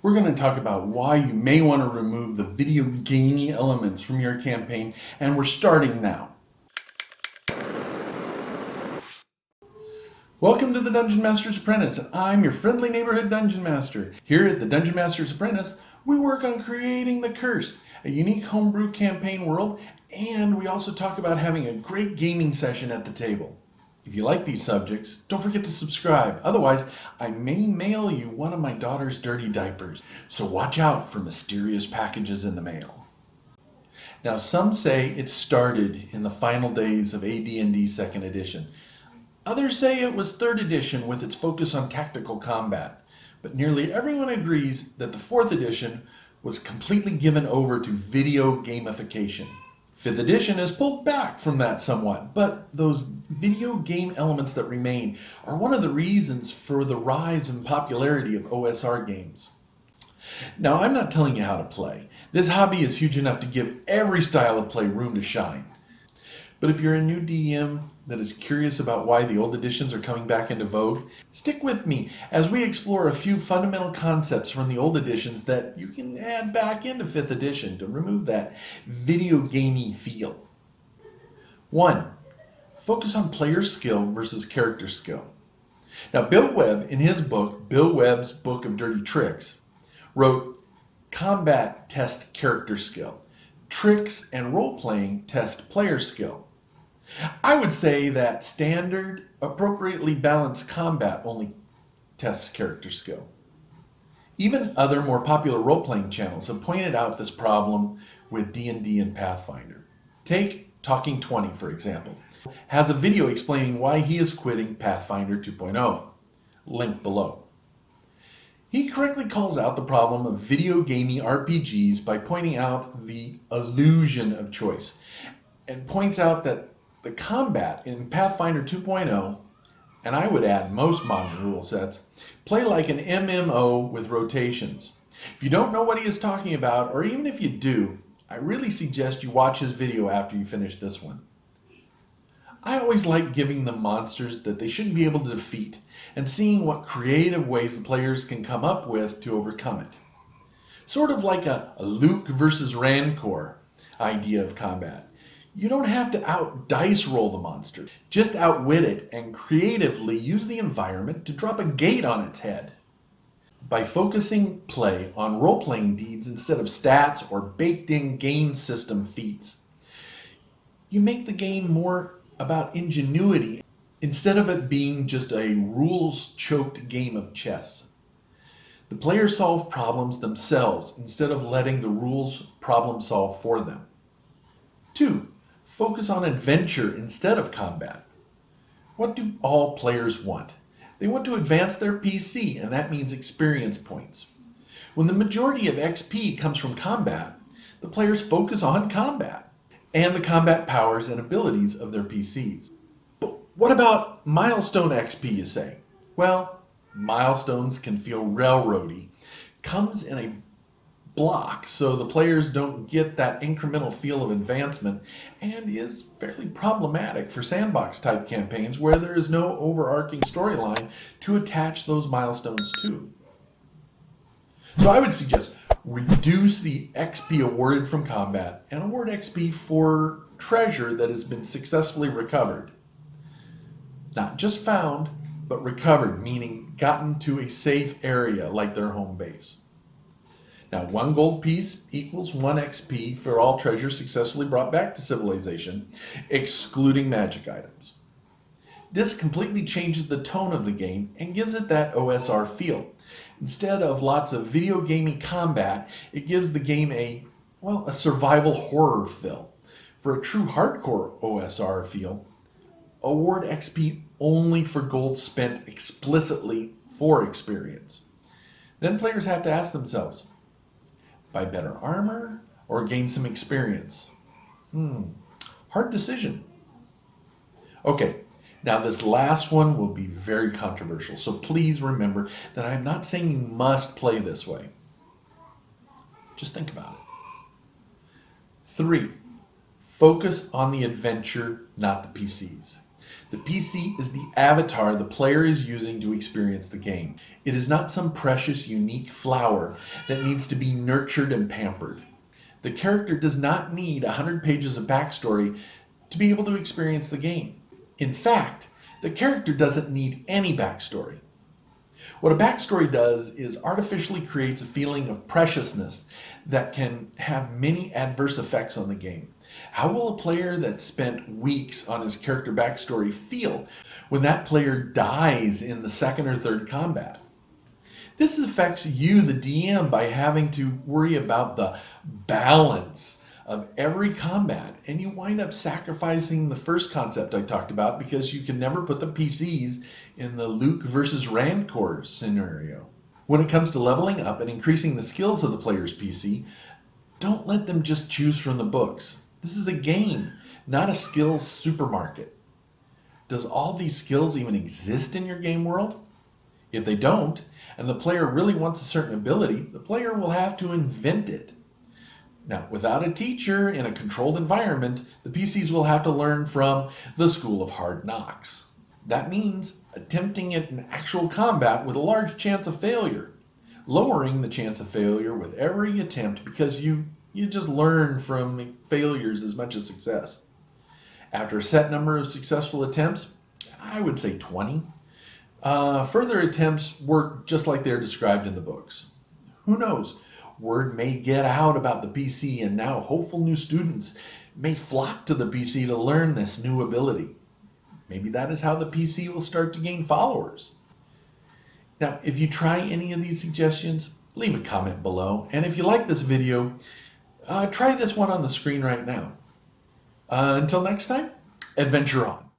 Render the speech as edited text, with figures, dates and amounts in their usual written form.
We're going to talk about why you may want to remove the video gamey elements from your campaign, and we're starting now. Welcome to the Dungeon Master's Apprentice, and I'm your friendly neighborhood Dungeon Master. Here at the Dungeon Master's Apprentice, we work on creating The Curse, a unique homebrew campaign world, and we also talk about having a great gaming session at the table. If you like these subjects, don't forget to subscribe. Otherwise, I may mail you one of my daughter's dirty diapers. So watch out for mysterious packages in the mail. Now, some say it started in the final days of AD&D 2nd edition. Others say it was 3rd edition with its focus on tactical combat. But nearly everyone agrees that the 4th edition was completely given over to video gamification. 5th edition has pulled back from that somewhat, but those video game elements that remain are one of the reasons for the rise in popularity of OSR games. Now, I'm not telling you how to play. This hobby is huge enough to give every style of play room to shine. But if you're a new DM that is curious about why the old editions are coming back into vogue, stick with me as we explore a few fundamental concepts from the old editions that you can add back into 5th edition to remove that video gamey feel. 1. Focus on player skill versus character skill. Now, Bill Webb, in his book, Bill Webb's Book of Dirty Tricks, wrote, "Combat test character skill. Tricks and role-playing test player skill." I would say that standard, appropriately balanced combat only tests character skill. Even other more popular role-playing channels have pointed out this problem with D&D and Pathfinder. Take Talking 20, for example. Has a video explaining why he is quitting Pathfinder 2.0. Link below. He correctly calls out the problem of video gamey RPGs by pointing out the illusion of choice, and points out that the combat in Pathfinder 2.0, and I would add most modern rule sets, play like an MMO with rotations. If you don't know what he is talking about, or even if you do, I really suggest you watch his video after you finish this one. I always like giving them monsters that they shouldn't be able to defeat, and seeing what creative ways the players can come up with to overcome it. Sort of like a Luke versus Rancor idea of combat. You don't have to out-dice roll the monster. Just outwit it and creatively use the environment to drop a gate on its head. By focusing play on role-playing deeds instead of stats or baked-in game system feats, you make the game more about ingenuity instead of it being just a rules-choked game of chess. The players solve problems themselves instead of letting the rules problem solve for them. 2. Focus on adventure instead of combat. What do all players want? They want to advance their PC, and that means experience points. When the majority of XP comes from combat, the players focus on combat and the combat powers and abilities of their PCs. But what about milestone XP, you say? Well, milestones can feel railroady. Comes in a block, so the players don't get that incremental feel of advancement, and is fairly problematic for sandbox type campaigns where there is no overarching storyline to attach those milestones to. So I would suggest reduce the XP awarded from combat and award XP for treasure that has been successfully recovered. Not just found, but recovered, meaning gotten to a safe area like their home base. Now, 1 gold piece equals 1 XP for all treasures successfully brought back to civilization, excluding magic items. This completely changes the tone of the game and gives it that OSR feel. Instead of lots of video gamey combat, it gives the game a survival horror feel. For a true hardcore OSR feel, award XP only for gold spent explicitly for experience. Then players have to ask themselves, buy better armor or gain some experience? Hard decision. Okay, now this last one will be very controversial, so please remember that I'm not saying you must play this way. Just think about it. 3, focus on the adventure, not the PCs. The PC is the avatar the player is using to experience the game. It is not some precious, unique flower that needs to be nurtured and pampered. The character does not need 100 pages of backstory to be able to experience the game. In fact, the character doesn't need any backstory. What a backstory does is artificially creates a feeling of preciousness that can have many adverse effects on the game. How will a player that spent weeks on his character backstory feel when that player dies in the second or third combat? This affects you, the DM, by having to worry about the balance of every combat, and you wind up sacrificing the first concept I talked about because you can never put the PCs in the Luke versus Rancor scenario. When it comes to leveling up and increasing the skills of the player's PC, don't let them just choose from the books. This is a game, not a skills supermarket. Does all these skills even exist in your game world? If they don't, and the player really wants a certain ability, the player will have to invent it. Now, without a teacher in a controlled environment, the PCs will have to learn from the school of hard knocks. That means attempting it in actual combat with a large chance of failure, lowering the chance of failure with every attempt because you just learn from failures as much as success. After a set number of successful attempts, I would say 20, further attempts work just like they're described in the books. Who knows? Word may get out about the PC, and now hopeful new students may flock to the PC to learn this new ability. Maybe that is how the PC will start to gain followers. Now, if you try any of these suggestions, leave a comment below. And if you like this video, try this one on the screen right now. Until next time, adventure on.